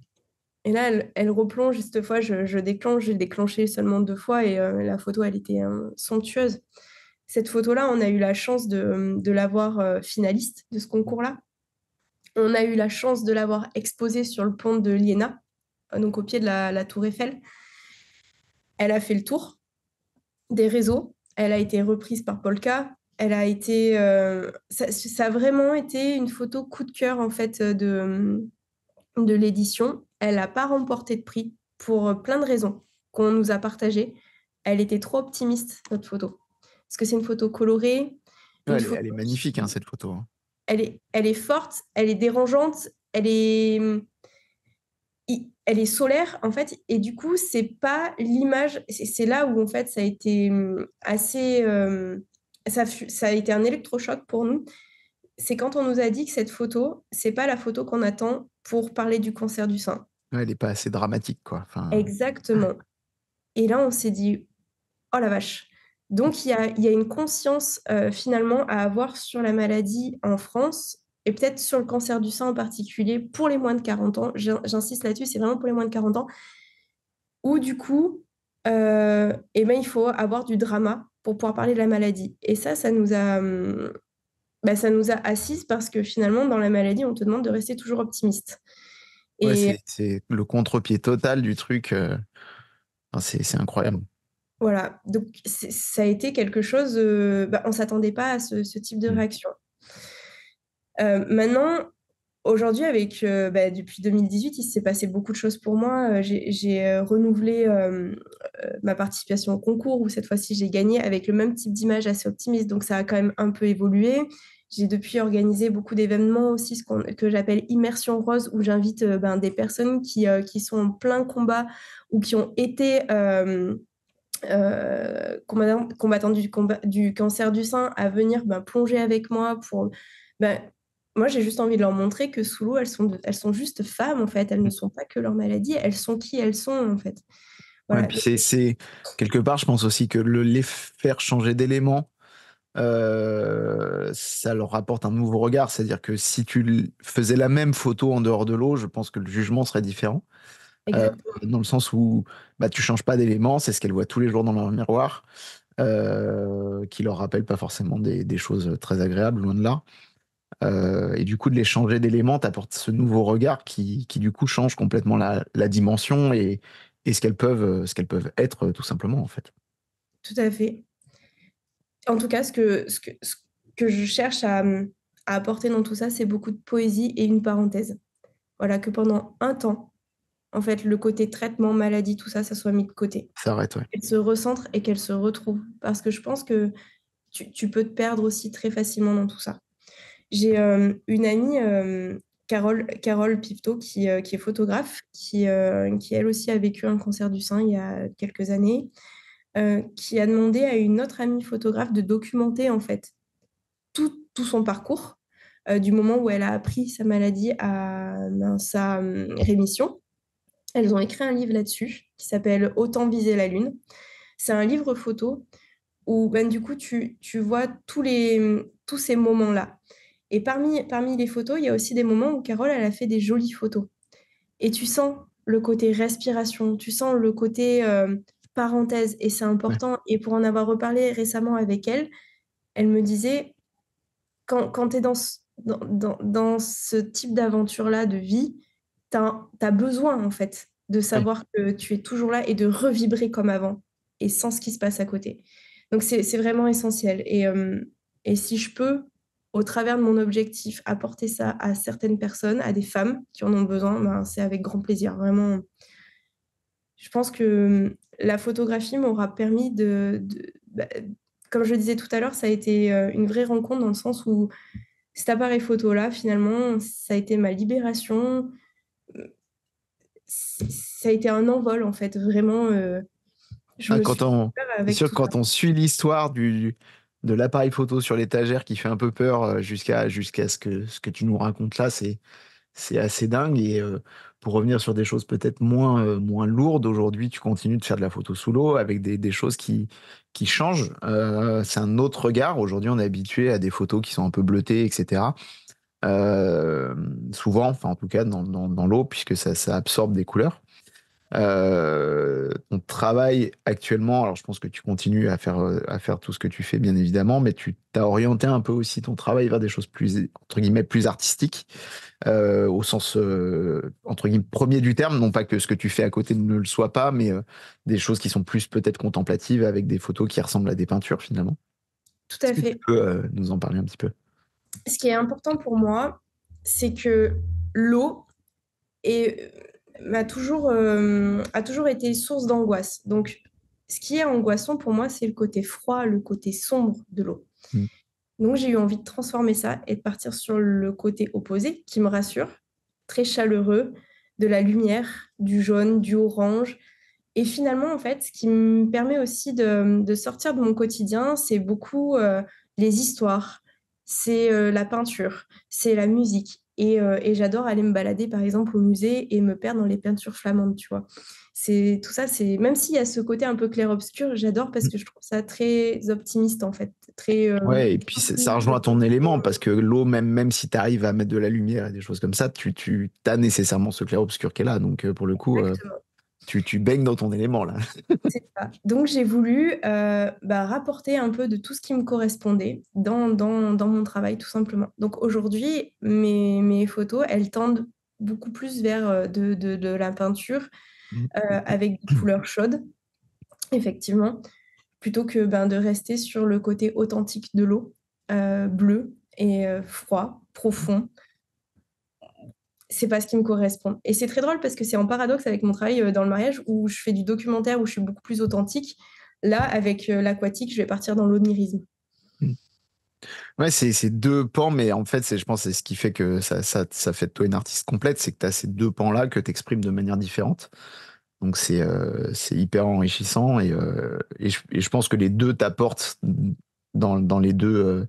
Et là, elle replonge. Cette fois, je déclenche. J'ai déclenché seulement 2 fois et la photo, elle était somptueuse. Cette photo-là, on a eu la chance de l'avoir finaliste de ce concours-là. On a eu la chance de l'avoir exposée sur le pont de l'Iéna, donc au pied de la tour Eiffel. Elle a fait le tour des réseaux. Elle a été reprise par Polka. Elle a été, ça a vraiment été une photo coup de cœur en fait de l'édition. Elle n'a pas remporté de prix pour plein de raisons qu'on nous a partagées. Elle était trop optimiste, notre photo. parce que c'est une photo colorée, Ouais, une elle photo est magnifique, hein, cette photo, hein. elle est forte, elle est dérangeante, elle est solaire en fait, et du coup c'est pas l'image, c'est là où en fait ça a été assez, ça a été un électrochoc pour nous. C'est quand on nous a dit que cette photo, c'est pas la photo qu'on attend pour parler du cancer du sein. Ouais, elle est pas assez dramatique, quoi. Enfin, Exactement. Et là on s'est dit, oh la vache. Donc il y a une conscience finalement à avoir sur la maladie en France et peut-être sur le cancer du sein en particulier pour les moins de 40 ans. J'insiste là-dessus, c'est vraiment pour les moins de 40 ans où du coup, eh ben, il faut avoir du drama pour pouvoir parler de la maladie. Et ça nous a, ça nous a assises parce que finalement, dans la maladie, on te demande de rester toujours optimiste. ouais, Et c'est le contre-pied total du truc. Enfin, c'est incroyable. voilà, donc ça a été quelque chose, on ne s'attendait pas à ce type de Mm. réaction. Maintenant, aujourd'hui, depuis 2018, il s'est passé beaucoup de choses pour moi. J'ai renouvelé ma participation au concours où cette fois-ci j'ai gagné avec le même type d'image assez optimiste. Donc ça a quand même un peu évolué. J'ai depuis organisé beaucoup d'événements aussi, que j'appelle Immersion Rose, où j'invite des personnes qui sont en plein combat ou qui ont été combattants du cancer du sein à venir plonger avec moi pour. ben, Moi, j'ai juste envie de leur montrer que sous l'eau, elles sont juste femmes, en fait. Elles ne sont pas que leur maladie, elles sont qui elles sont, en fait. Ouais, Voilà. puis quelque part, je pense aussi que les faire changer d'élément, ça leur apporte un nouveau regard. C'est-à-dire que si tu faisais la même photo en dehors de l'eau, je pense que le jugement serait différent. Euh, Exactement. Dans le sens où bah, tu changes pas d'élément, c'est ce qu'elles voient tous les jours dans leur miroir, qui leur rappelle pas forcément des choses très agréables, loin de là. Et du coup, de les changer d'éléments t'apporte ce nouveau regard qui du coup change complètement la dimension et ce qu'elles peuvent être tout simplement en fait. Tout à fait. En tout cas, ce que je cherche à apporter dans tout ça, c'est beaucoup de poésie et une parenthèse. Voilà, que pendant un temps, en fait, le côté traitement, maladie, tout ça, ça soit mis de côté. Ça arrête, ouais. Qu'elle se recentre et qu'elle se retrouve. Parce que je pense que tu peux te perdre aussi très facilement dans tout ça. J'ai une amie, Carole Pifto, qui est photographe, qui elle aussi a vécu un cancer du sein il y a quelques années, qui a demandé à une autre amie photographe de documenter en fait tout son parcours, du moment où elle a appris sa maladie à sa rémission. Elles ont écrit un livre là-dessus qui s'appelle Autant viser la lune. C'est un livre photo où du coup tu vois tous ces moments-là. Et parmi les photos, il y a aussi des moments où Carole, elle a fait des jolies photos. Et tu sens le côté respiration, tu sens le côté parenthèse, et c'est Ouais. important. Et pour en avoir reparlé récemment avec elle, elle me disait, quand tu es dans ce type d'aventure-là de vie, tu as besoin en fait de Ouais. savoir que tu es toujours là et de revibrer comme avant et sans ce qui se passe à côté. Donc c'est vraiment essentiel. Et si je peux, au travers de mon objectif, apporter ça à certaines personnes, à des femmes qui en ont besoin, c'est avec grand plaisir. Vraiment, je pense que la photographie m'aura permis comme je le disais tout à l'heure, ça a été une vraie rencontre dans le sens où cet appareil photo-là, finalement, ça a été ma libération. Ça a été un envol, en fait. Vraiment, je Ah, me suis découvert c'est avec sûr que tout ça. quand on suit l'histoire de l'appareil photo sur l'étagère qui fait un peu peur jusqu'à ce que tu nous racontes là, c'est assez dingue. Et pour revenir sur des choses peut-être moins lourdes, aujourd'hui, tu continues de faire de la photo sous l'eau avec des choses qui changent. C'est un autre regard. Aujourd'hui, on est habitué à des photos qui sont un peu bleutées, etc. Souvent, enfin en tout cas dans l'eau, puisque ça absorbe des couleurs. Ton travail actuellement, alors je pense que tu continues à faire tout ce que tu fais, bien évidemment, mais tu t'as orienté un peu aussi ton travail vers des choses plus, entre guillemets, plus artistiques, au sens, entre guillemets, premier du terme, non pas que ce que tu fais à côté ne le soit pas, mais des choses qui sont plus peut-être contemplatives avec des photos qui ressemblent à des peintures finalement. Tout Est-ce à que tu fait. peux nous en parler un petit peu? Ce qui est important pour moi, c'est que l'eau a toujours été source d'angoisse. Donc, Ce qui est angoissant pour moi, c'est le côté froid, le côté sombre de l'eau. Mm. Donc, j'ai eu envie de transformer ça et de partir sur le côté opposé qui me rassure, très chaleureux, de la lumière, du jaune, du orange. Et finalement, en fait, ce qui me permet aussi de sortir de mon quotidien, c'est beaucoup les histoires, c'est la peinture, c'est la musique. Et j'adore aller me balader, par exemple, au musée et me perdre dans les peintures flamandes, tu vois. C'est tout ça, c'est même s'il y a ce côté un peu clair-obscur, j'adore parce que je trouve ça très optimiste, en fait, très Ouais, et puis ça rejoint ton élément, parce que l'eau, même si tu arrives à mettre de la lumière et des choses comme ça, tu as nécessairement ce clair-obscur qui est là. Donc, pour le coup, exactement. tu baignes dans ton élément, là. C'est ça. Donc, j'ai voulu rapporter un peu de tout ce qui me correspondait dans mon travail, tout simplement. Donc, aujourd'hui, mes photos, elles tendent beaucoup plus vers de la peinture Mm. avec des couleurs chaudes, effectivement, plutôt que de rester sur le côté authentique de l'eau, bleu et froid, profond. C'est pas ce qui me correspond. Et c'est très drôle parce que c'est en paradoxe avec mon travail dans le mariage où je fais du documentaire, où je suis beaucoup plus authentique. Là, avec l'aquatique, je vais partir dans l'onirisme. Mm. Ouais, c'est deux pans, mais en fait, je pense que c'est ce qui fait que ça fait de toi une artiste complète, c'est que tu as ces deux pans-là que tu exprimes de manière différente. Donc, c'est hyper enrichissant, et je pense que les deux t'apportent dans les deux,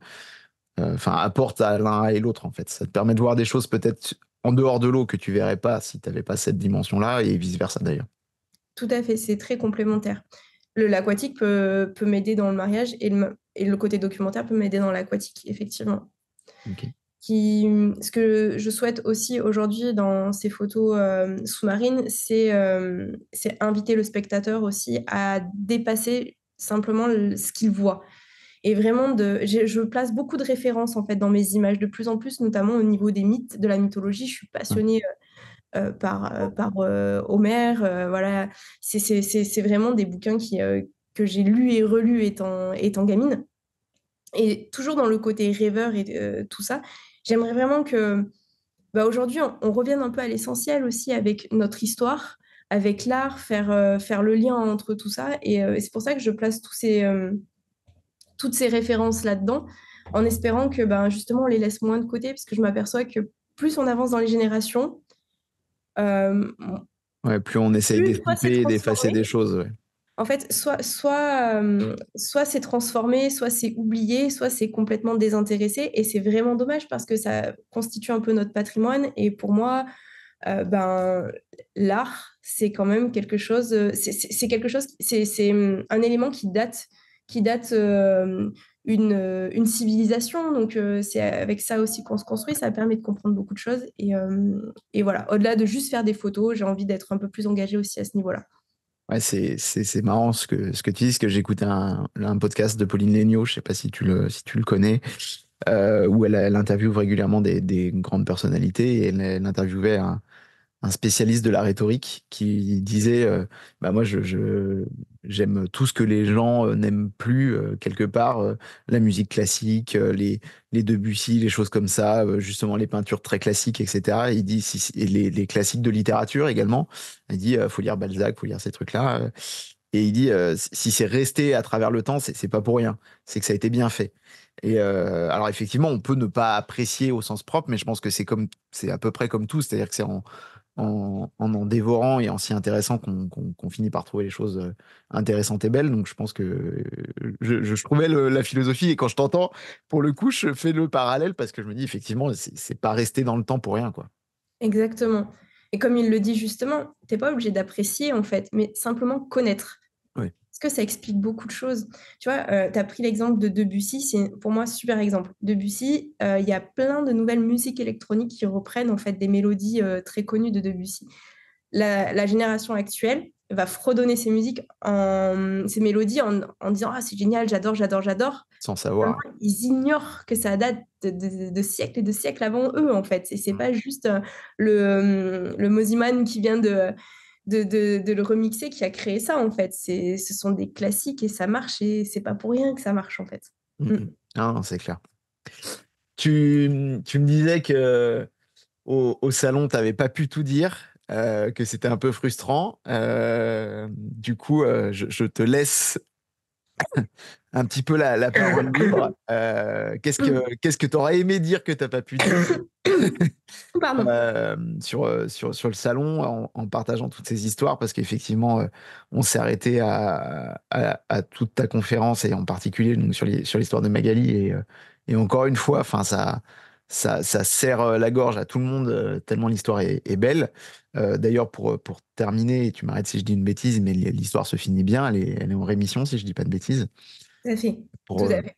enfin, apportent à l'un et l'autre, en fait. Ça te permet de voir des choses peut-être en dehors de l'eau que tu verrais pas si tu n'avais pas cette dimension-là, et vice-versa d'ailleurs. Tout à fait, c'est très complémentaire. L'aquatique peut m'aider dans le mariage et le côté documentaire peut m'aider dans l'aquatique, effectivement. Ok. Ce que je souhaite aussi aujourd'hui dans ces photos sous-marines, c'est inviter le spectateur aussi à dépasser simplement ce qu'il voit. Et vraiment, je place beaucoup de références en fait dans mes images, de plus en plus, notamment au niveau des mythes, de la mythologie. Je suis Ouais. passionnée par Homère. Voilà, c'est vraiment des bouquins que j'ai lus et relus étant gamine. Et toujours dans le côté rêveur et tout ça, j'aimerais vraiment que aujourd'hui, on revienne un peu à l'essentiel aussi avec notre histoire, avec l'art, faire le lien entre tout ça. Et c'est pour ça que je place toutes ces références là-dedans, en espérant que justement on les laisse moins de côté, parce que je m'aperçois que plus on avance dans les générations, euh, Ouais, plus on essaye plus soit c'est d'estomper et d'effacer transformé. des choses. Ouais. En fait, soit c'est transformé, soit c'est oublié, soit c'est complètement désintéressé. Et c'est vraiment dommage parce que ça constitue un peu notre patrimoine. Et pour moi, l'art, c'est quand même quelque chose, c'est quelque chose, c'est un élément qui date une civilisation. Donc, c'est avec ça aussi qu'on se construit. Ça permet de comprendre beaucoup de choses. Et voilà, au-delà de juste faire des photos, j'ai envie d'être un peu plus engagée aussi à ce niveau-là. Ouais, c'est marrant ce que tu dis, parce que j'écoutais un podcast de Pauline Léniaud, je sais pas si tu le connais, où elle interviewe régulièrement des grandes personnalités, et elle interviewait un spécialiste de la rhétorique qui disait, bah moi j'aime tout ce que les gens n'aiment plus, quelque part, la musique classique, les Debussy, les choses comme ça, justement les peintures très classiques, etc. Il dit et les classiques de littérature également. Il dit, faut lire Balzac, faut lire ces trucs-là. Et il dit, si c'est resté à travers le temps, c'est pas pour rien, c'est que ça a été bien fait. Et alors effectivement, on peut ne pas apprécier au sens propre, mais je pense que c'est à peu près comme tout, c'est-à-dire que c'est en dévorant et en s'y intéressant qu'on finit par trouver les choses intéressantes et belles. Donc je pense que je trouvais la philosophie, et quand je t'entends, pour le coup, je fais le parallèle, parce que je me dis effectivement, c'est pas resté dans le temps pour rien, quoi. Exactement. Et comme il le dit justement, t'es pas obligé d'apprécier en fait, mais simplement connaître. Ouais. Parce que ça explique beaucoup de choses. Tu vois, tu as pris l'exemple de Debussy, c'est pour moi un super exemple. Debussy, il y a plein de nouvelles musiques électroniques qui reprennent en fait des mélodies très connues de Debussy. La génération actuelle va fredonner ces musiques, ces mélodies en disant ah c'est génial, j'adore, j'adore, j'adore. Sans savoir. Ils ignorent que ça date de siècles et de siècles avant eux, en fait. Et c'est Mm. pas juste le Mosiman qui vient de le remixer qui a créé ça, en fait. Ce sont des classiques et ça marche et c'est pas pour rien que ça marche, en fait. Mm, Mm. mm. Non, non, c'est clair. Tu me disais que au salon, tu n'avais pas pu tout dire. que c'était un peu frustrant. Du coup, je te laisse un petit peu la parole libre. Qu'est-ce que tu aurais aimé dire que tu n'as pas pu dire Pardon. sur le salon en partageant toutes ces histoires? Parce qu'effectivement, on s'est arrêté à toute ta conférence et en particulier donc, sur l'histoire de Magali. Et encore une fois, enfin, ça serre la gorge à tout le monde tellement l'histoire est belle. D'ailleurs, pour terminer, et tu m'arrêtes si je dis une bêtise, mais l'histoire se finit bien. Elle est en rémission, si je dis pas de bêtises, Tout à fait. Tout pour, à fait.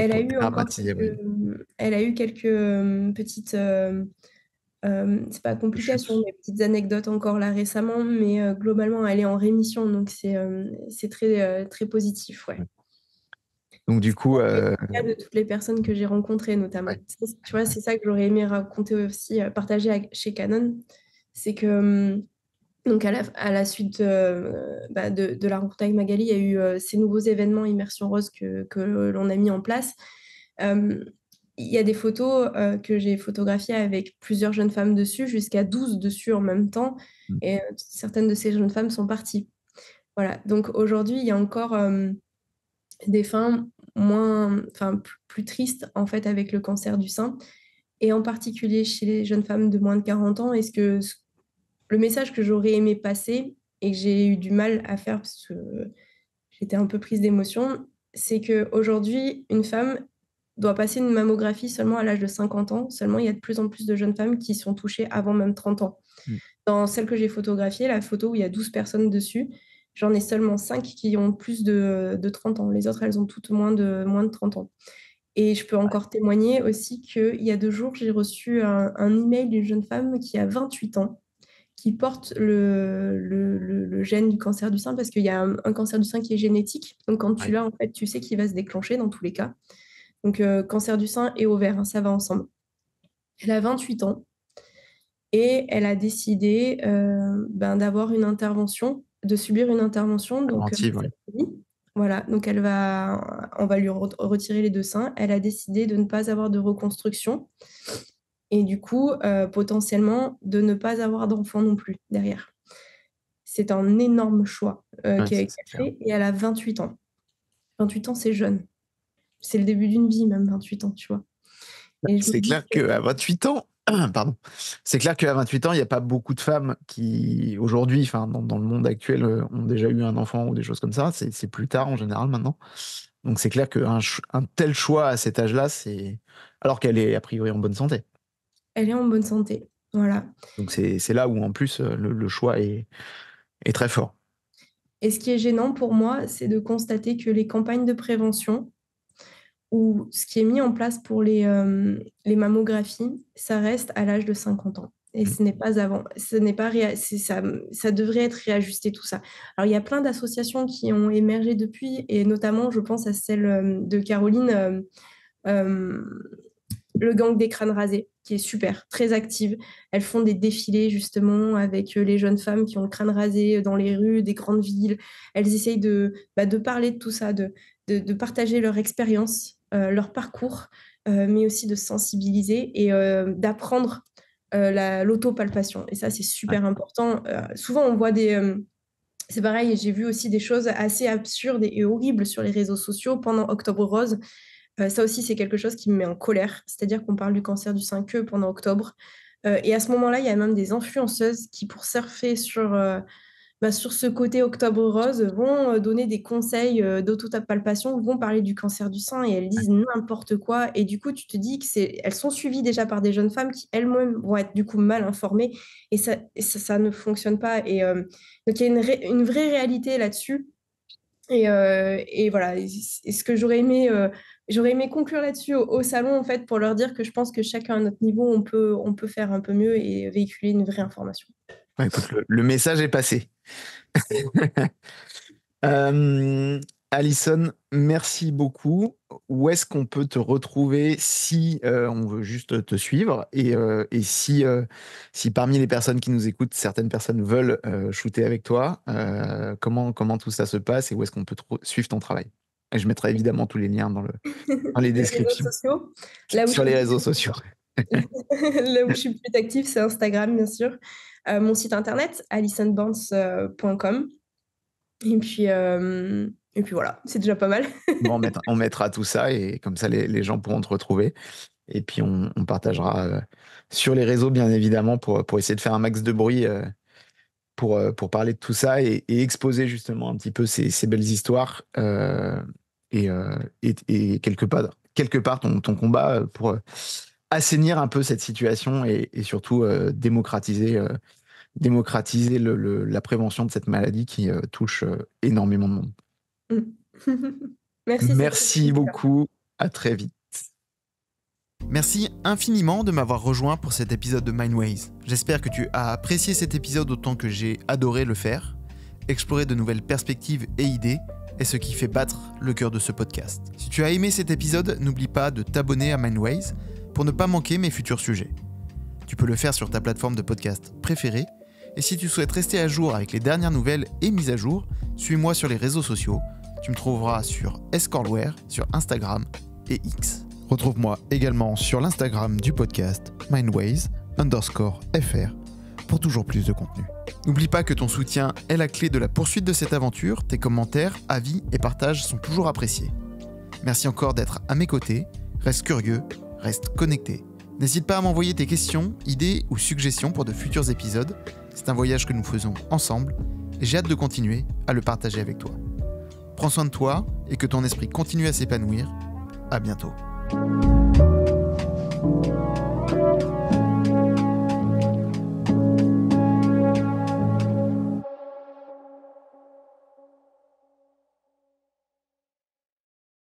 Elle a pour eu encore dédramatiser. quelques, Ouais. elle a eu quelques petites, c'est pas complications, Chut. mais petites anecdotes encore là récemment, mais globalement, elle est en rémission, donc c'est très, très positif, ouais. Ouais. Donc du C'est coup, le cas de toutes les personnes que j'ai rencontrées, notamment. ouais. Tu vois, c'est ça que j'aurais aimé raconter aussi, partager chez Canon, c'est que donc à la suite de la rencontre avec Magali, il y a eu ces nouveaux événements Immersion Rose que l'on a mis en place. Euh, il y a des photos que j'ai photographiées avec plusieurs jeunes femmes dessus, jusqu'à 12 dessus en même temps, Mm. et certaines de ces jeunes femmes sont parties. Voilà, donc aujourd'hui, il y a encore des fins plus tristes en fait avec le cancer du sein, et en particulier chez les jeunes femmes de moins de 40 ans. Le message que j'aurais aimé passer et que j'ai eu du mal à faire parce que j'étais un peu prise d'émotion, c'est qu'aujourd'hui, une femme doit passer une mammographie seulement à l'âge de 50 ans. Seulement, il y a de plus en plus de jeunes femmes qui sont touchées avant même 30 ans. Mm. Dans celle que j'ai photographiée, la photo où il y a 12 personnes dessus, j'en ai seulement 5 qui ont plus de 30 ans. Les autres, elles ont toutes moins de 30 ans. Et je peux encore témoigner aussi qu'il y a 2 jours, j'ai reçu un email d'une jeune femme qui a 28 ans, qui porte le gène du cancer du sein, parce qu'il y a un cancer du sein qui est génétique. Donc, quand tu Ouais. l'as, en fait, tu sais qu'il va se déclencher dans tous les cas. Donc, cancer du sein et ovaire, hein, ça va ensemble. Elle a 28 ans et elle a décidé d'avoir une intervention, de subir une intervention. Donc, Préventive, ouais. voilà, donc on va lui retirer les 2 seins. Elle a décidé de ne pas avoir de reconstruction et du coup, potentiellement, de ne pas avoir d'enfant non plus derrière. C'est un énorme choix Ouais, ça, qu'elle c'est clair. fait, et elle a 28 ans. 28 ans, c'est jeune. C'est le début d'une vie, même 28 ans, tu vois. Et je me C'est dis clair qu'à 28 ans, pardon, c'est clair qu'à 28 ans, il n'y a pas beaucoup de femmes qui, aujourd'hui, enfin, dans le monde actuel, ont déjà eu un enfant ou des choses comme ça. C'est plus tard en général maintenant. Donc c'est clair qu'un tel choix à cet âge-là, c'est. Alors qu'elle est a priori en bonne santé. elle est en bonne santé. Voilà. Donc c'est là où en plus le choix est très fort. Et ce qui est gênant pour moi, c'est de constater que les campagnes de prévention ou ce qui est mis en place pour les mammographies, ça reste à l'âge de 50 ans. Et Mm. ce n'est pas avant. Ce n'est pas ça devrait être réajusté tout ça. Alors, il y a plein d'associations qui ont émergé depuis, et notamment, je pense à celle de Caroline, euh, le gang des crânes rasés, qui est super, très active. Elles font des défilés justement avec les jeunes femmes qui ont le crâne rasé dans les rues des grandes villes. Elles essayent de parler de tout ça, de partager leur expérience, leur parcours, mais aussi de sensibiliser et d'apprendre l'autopalpation. Et ça, c'est Ouais. super important. Souvent, on voit c'est pareil, j'ai vu aussi des choses assez absurdes et horribles sur les réseaux sociaux pendant Octobre Rose. Ça aussi, c'est quelque chose qui me met en colère. C'est-à-dire qu'on parle du cancer du sein que pendant octobre. Et à ce moment-là, il y a même des influenceuses qui, pour surfer sur ce côté octobre rose, vont donner des conseils d'autopalpation, vont parler du cancer du sein, et elles disent n'importe quoi. Et du coup, tu te dis elles sont suivies déjà par des jeunes femmes qui elles-mêmes vont être du coup mal informées, et ça ne fonctionne pas. Et donc, il y a une vraie réalité là-dessus. Et voilà, et ce que j'aurais aimé conclure là-dessus au salon, en fait, pour leur dire que je pense que chacun à notre niveau, on peut faire un peu mieux et véhiculer une vraie information. Ouais, écoute, le message est passé. Euh, Alison, merci beaucoup. Où est-ce qu'on peut te retrouver si on veut juste te suivre et si parmi les personnes qui nous écoutent, certaines personnes veulent shooter avec toi, comment tout ça se passe et où est-ce qu'on peut suivre ton travail? Et je mettrai évidemment tous les liens dans les Les réseaux descriptions sociaux, là où je sur les fais réseaux sociaux. Là où je suis plus active, c'est Instagram, bien sûr. Mon site internet, alisonbarnes.com. Et puis voilà, c'est déjà pas mal. Bon, on mettra tout ça et comme ça, les gens pourront te retrouver. Et puis, on partagera sur les réseaux, bien évidemment, pour essayer de faire un max de bruit pour parler de tout ça et exposer justement un petit peu ces belles histoires et quelque part ton combat pour assainir un peu cette situation et surtout démocratiser la prévention de cette maladie qui touche énormément de monde. Merci. Merci beaucoup, à très vite. Merci infiniment de m'avoir rejoint pour cet épisode de Mindways. J'espère que tu as apprécié cet épisode autant que j'ai adoré le faire. Explorer de nouvelles perspectives et idées est ce qui fait battre le cœur de ce podcast. Si tu as aimé cet épisode, n'oublie pas de t'abonner à Mindways pour ne pas manquer mes futurs sujets. Tu peux le faire sur ta plateforme de podcast préférée. Et si tu souhaites rester à jour avec les dernières nouvelles et mises à jour, suis-moi sur les réseaux sociaux. Tu me trouveras sur Escorlware, sur Instagram et X. Retrouve-moi également sur l'Instagram du podcast mindways_fr pour toujours plus de contenu. N'oublie pas que ton soutien est la clé de la poursuite de cette aventure. Tes commentaires, avis et partages sont toujours appréciés. Merci encore d'être à mes côtés. Reste curieux, reste connecté. N'hésite pas à m'envoyer tes questions, idées ou suggestions pour de futurs épisodes. C'est un voyage que nous faisons ensemble et j'ai hâte de continuer à le partager avec toi. Prends soin de toi et que ton esprit continue à s'épanouir. À bientôt.